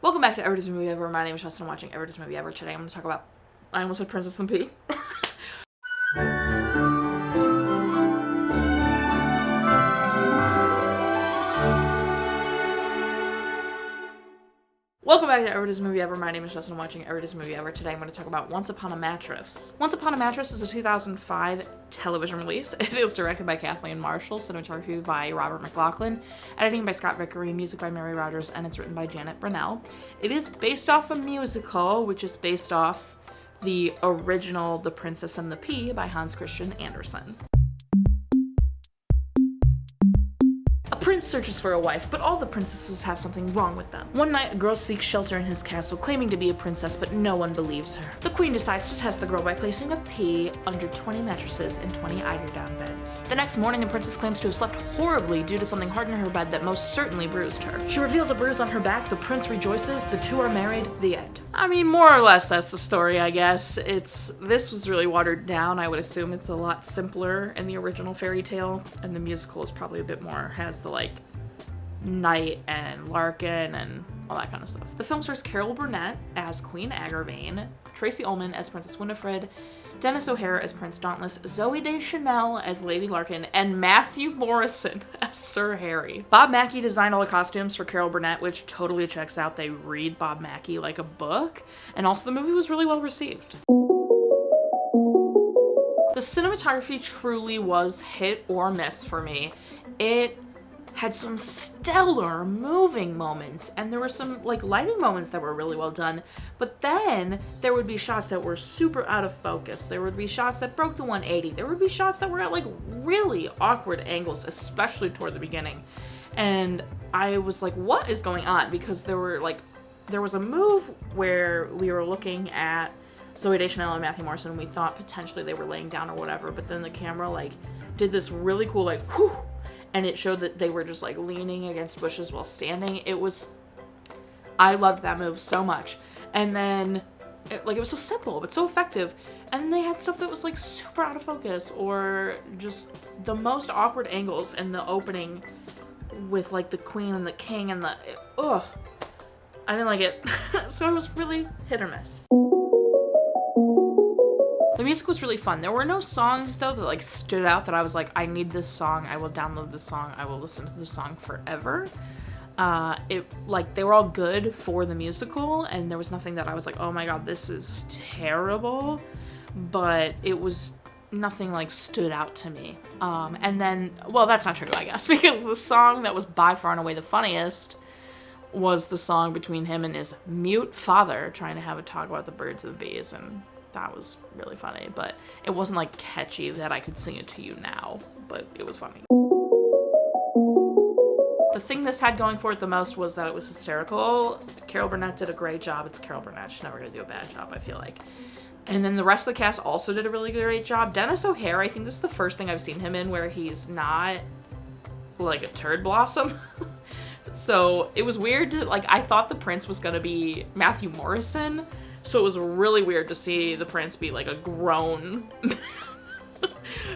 Welcome back to Every Disney Movie Ever. My name is Jess and I'm watching Every Disney Movie Ever. Today I'm going to talk about, I almost said Princess and the Pea. Welcome back to Every Disney Movie Ever. My name is Jess and I'm watching Every Disney Movie Ever. Today I'm going to talk about Once Upon a Mattress. Once Upon a Mattress is a 2005 television release. It is directed by Kathleen Marshall, cinematography by Robert McLachlan, editing by Scott Vickery, music by Mary Rodgers, and it's written by Janet Brownell. It is based off a musical, which is based off the original The Princess and the Pea by Hans Christian Andersen. A prince searches for a wife, but all the princesses have something wrong with them. One night, a girl seeks shelter in his castle, claiming to be a princess, but no one believes her. The queen decides to test the girl by placing a pea under 20 mattresses and 20 eiderdown beds. The next morning, the princess claims to have slept horribly due to something hard in her bed that most certainly bruised her. She reveals a bruise on her back, the prince rejoices, the two are married, the end. I mean, more or less that's the story, I guess. This was really watered down. I would assume it's a lot simpler in the original fairy tale, and the musical is probably a bit more, has the like Knight and Larkin and all that kind of stuff. The film stars Carol Burnett as Queen Agravain, Tracey Ullman as Princess Winifred, Denis O'Hare as Prince Dauntless, Zoeey Deschanel as Lady Larkin, and Matthew Morrison as Sir Harry. Bob Mackie designed all the costumes for Carol Burnett, which totally checks out. They read Bob Mackie like a book, and also the movie was really well received. The cinematography truly was hit or miss for me. It had some stellar moving moments, and there were some like lighting moments that were really well done, but then there would be shots that were super out of focus. There would be shots that broke the 180. There would be shots that were at like really awkward angles, especially toward the beginning. And I was like, what is going on? Because there was a move where we were looking at Zoeey Deschanel and Matthew Morrison, and we thought potentially they were laying down or whatever, but then the camera like did this really cool like whew, and it showed that they were just like leaning against bushes while standing. I loved that move so much. And then it was so simple but so effective. And then they had stuff that was like super out of focus, or just the most awkward angles in the opening with like the queen and the king and I didn't like it. So it was really hit or miss. The music was really fun. There were no songs, though, that, like, stood out that I was like, I need this song, I will download this song, I will listen to this song forever. They were all good for the musical, and there was nothing that I was like, oh my god, this is terrible, but it was nothing, like, stood out to me. And then, well, that's not true, I guess, because the song that was by far and away the funniest was the song between him and his mute father trying to have a talk about the birds and the bees, and that was really funny, but it wasn't like catchy that I could sing it to you now, but it was funny. The thing this had going for it the most was that it was hysterical. Carol Burnett did a great job. It's Carol Burnett. She's never gonna do a bad job, I feel like. And then the rest of the cast also did a really great job. Denis O'Hare, I think this is the first thing I've seen him in where he's not like a turd blossom. So it was weird to, like, I thought the prince was gonna be Matthew Morrison, so it was really weird to see the prince be like a grown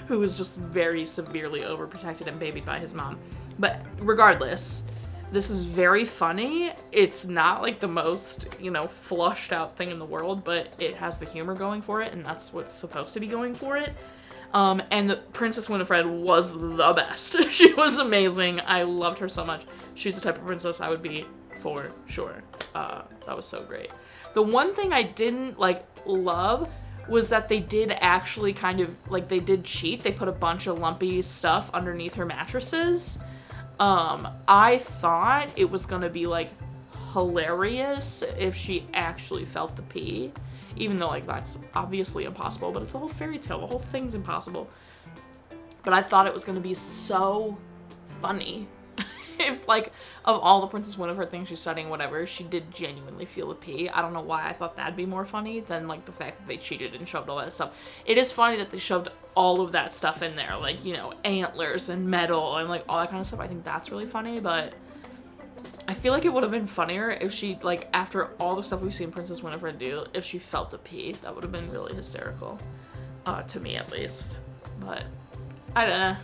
who was just very severely overprotected and babied by his mom. But regardless, this is very funny. It's not like the most, flushed out thing in the world, but it has the humor going for it, and that's what's supposed to be going for it. And the Princess Winifred was the best. She was amazing. I loved her so much. She's the type of princess I would be for sure. That was so great. The one thing I didn't love was that they did actually kind of they did cheat. They put a bunch of lumpy stuff underneath her mattresses. I thought it was gonna be hilarious if she actually felt the pee, even though that's obviously impossible, but it's a whole fairy tale. The whole thing's impossible. But I thought it was gonna be so funny if of all the Princess Winifred things she's studying, whatever, she did genuinely feel a pee. I don't know why I thought that'd be more funny than the fact that they cheated and shoved all that stuff. It is funny that they shoved all of that stuff in there, antlers and metal and all that kind of stuff. I think that's really funny, but I feel like it would have been funnier if she, after all the stuff we've seen Princess Winifred do, if she felt a pee. That would have been really hysterical, to me at least. But I don't know.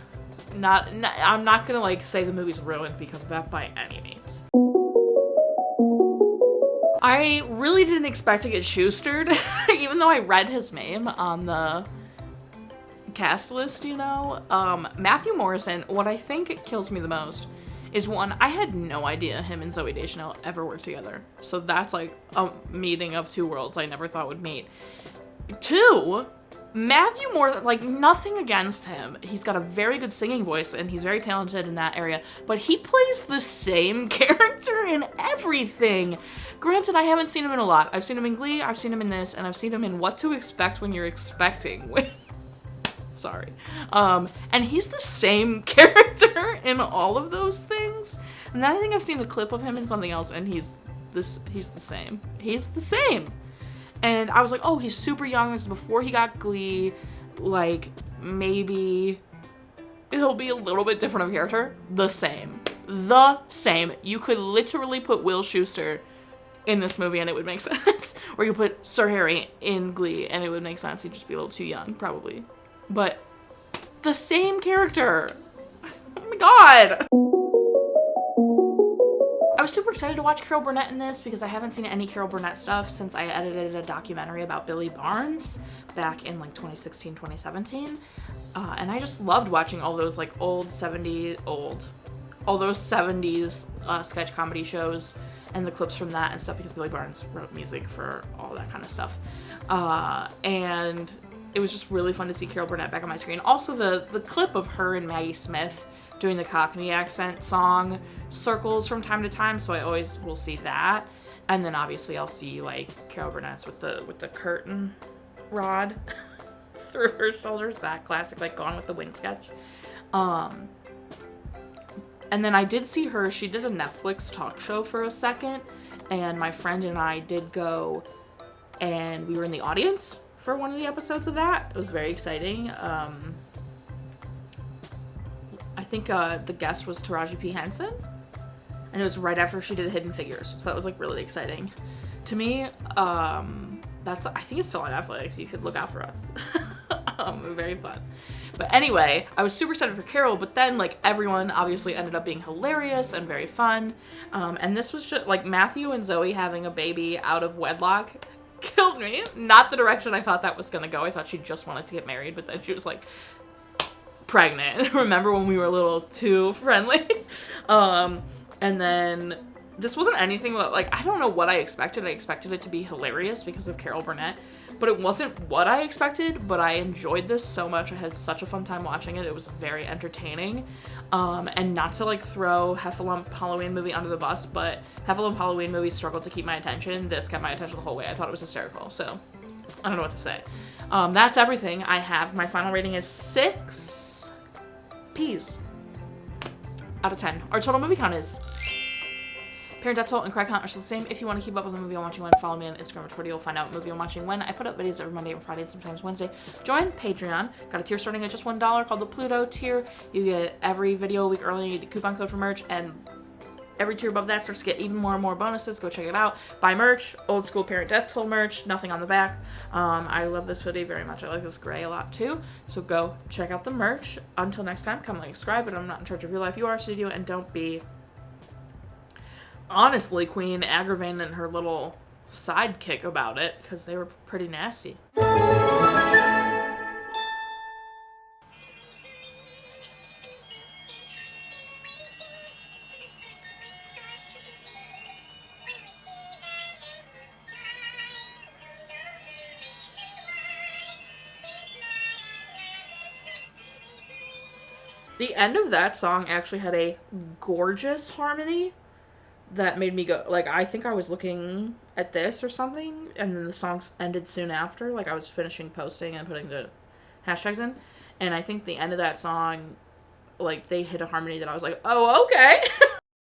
I'm not gonna say the movie's ruined because of that by any means. I really didn't expect to get Schustered, even though I read his name on the cast list, you know. Matthew Morrison, what I think kills me the most is, one, I had no idea him and Zoe Deschanel ever worked together. So that's like a meeting of two worlds I never thought would meet. Two, Matthew Morrison, like, nothing against him. He's got a very good singing voice and he's very talented in that area, but he plays the same character in everything. Granted, I haven't seen him in a lot. I've seen him in Glee, I've seen him in this, and I've seen him in What to Expect When You're Expecting with... Sorry. And he's the same character in all of those things. And then I think I've seen a clip of him in something else, and he's the same. He's the same. And I was like, oh, he's super young. This is before he got Glee. Like, maybe he'll be a little bit different of a character. The same. You could literally put Will Schuester in this movie and it would make sense. Or you put Sir Harry in Glee and it would make sense. He'd just be a little too young, probably. But the same character. Oh my god. I was super excited to watch Carol Burnett in this because I haven't seen any Carol Burnett stuff since I edited a documentary about Billy Barnes back in like 2016, 2017. And I just loved watching all those like all those 70s sketch comedy shows and the clips from that and stuff, because Billy Barnes wrote music for all that kind of stuff. And it was just really fun to see Carol Burnett back on my screen. Also, the clip of her and Maggie Smith doing the Cockney accent song circles from time to time, so I always will see that. And then obviously I'll see like Carol Burnett's with the curtain rod through her shoulders, that classic like Gone with the Wind sketch. And then I did see her, she did a Netflix talk show for a second, and my friend and I did go, and we were in the audience for one of the episodes of that. It was very exciting. I think the guest was Taraji P. Henson, and it was right after she did Hidden Figures, so that was like really exciting to me. I think it's still on Netflix. You could look out for us. Very fun. But anyway, I was super excited for Carol, but then like everyone obviously ended up being hilarious and very fun. And this was just like Matthew and Zoe having a baby out of wedlock killed me. Not the direction I thought that was gonna go. I thought she just wanted to get married, but then she was like pregnant. Remember when we were a little too friendly? And then this wasn't anything that, like, I don't know what I expected. I expected it to be hilarious because of Carol Burnett, but it wasn't what I expected, but I enjoyed this so much. I had such a fun time watching it. It was very entertaining. And not to, like, throw Heffalump Halloween movie under the bus, but Heffalump Halloween movie struggled to keep my attention. This kept my attention the whole way. I thought it was hysterical, so I don't know what to say. That's everything I have. My final rating is 6 P's out of 10. Our total movie count is... Parent Death Toll and Cry Count are still the same. If you want to keep up with the movie I'm watching when, follow me on Instagram or Twitter. You'll find out what movie I'm watching when. I put up videos every Monday and Friday and sometimes Wednesday. Join Patreon. Got a tier starting at just $1 called the Pluto tier. You get every video a week early, coupon code for merch, and every tier above that starts to get even more and more bonuses. Go check it out. Buy merch, old school Parent Death Toll merch, nothing on the back. I love this hoodie very much. I like this gray a lot too. So go check out the merch. Until next time, come like, subscribe, but I'm not in charge of your life. You are, so you do, and don't be... honestly, Queen aggravating her little sidekick about it, because they were pretty nasty. The end of that song actually had a gorgeous harmony that made me go, like, I think I was looking at this or something, and then the song ended soon after. Like, I was finishing posting and putting the hashtags in, and I think the end of that song, like, they hit a harmony that I was like, oh, okay.